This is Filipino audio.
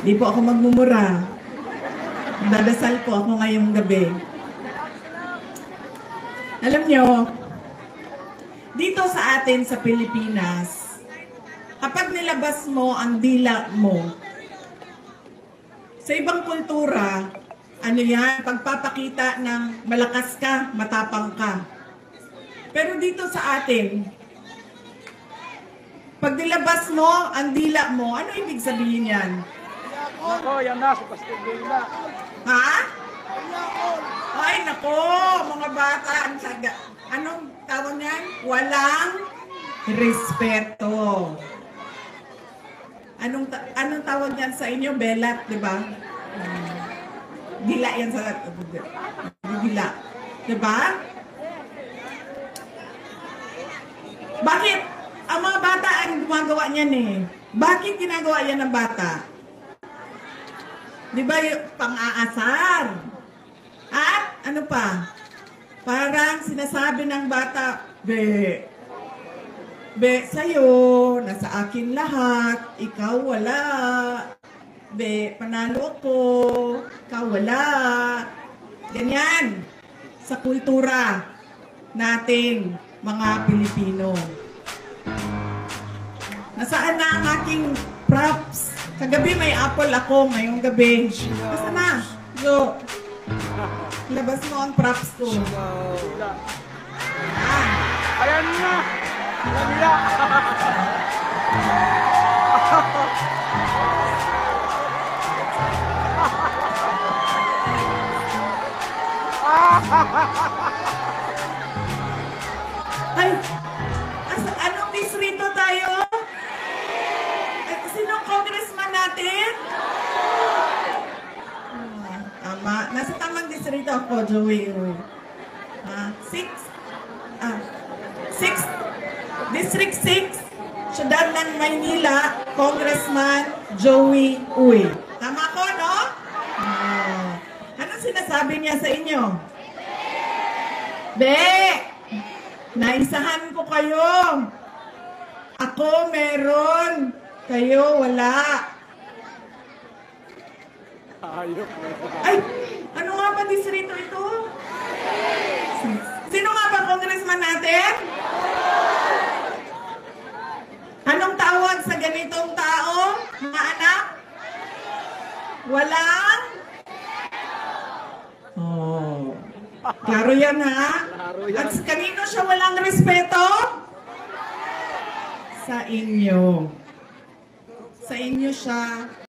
Di po ako magmumura. Dadasal po ako ngayong gabi. Alam nyo, dito sa atin sa Pilipinas, kapag nilabas mo ang dila mo, sa ibang kultura, ano yan, pagpapakita ng malakas ka, matapang ka. Pero dito sa atin, pag nilabas mo ang dila mo, ano ibig sabihin yan? Ako, yan na, si Pastor Dila. Ha? Ay, nako, mga bata, anong tawag niyan? Walang respeto. Anong tawag niyan sa inyo? Belat, di ba? Dila yan sa... Dila. Di ba? Bakit? Ang mga bata ang gumagawa niyan eh. Bakit ginagawa yan ng bata? Di ba yung pang-aasar? At ano pa? Parang sinasabi ng bata, Be, sa'yo, nasa akin lahat, ikaw wala. Be, panalo ko, ikaw wala. Ganyan, sa kultura nating mga Pilipino. Nasaan na ang aking props? Kagabi may apple ako, ngayong gabi. Basta na, go. Labas mo ang props ko. Ayan na! Lamia! Ay! Anong distrito tayo? Sinong congressman natin? Tama. Nasa tamang distrito ako, Joey. 6? District 6, Syudad ng Maynila, Congressman Joey Uy. Tama ko, no? Anong sinasabi niya sa inyo? Be! Naisahan ko kayo. Ako meron. Kayo wala. Ay! Ano nga ba distrito ito? Sino nga ba congressman natin? Anong tawag sa ganitong tao, mga anak? Walang? Oh. Klaro yan, ha? At kanino siya walang respeto? Sa inyo. Sa inyo siya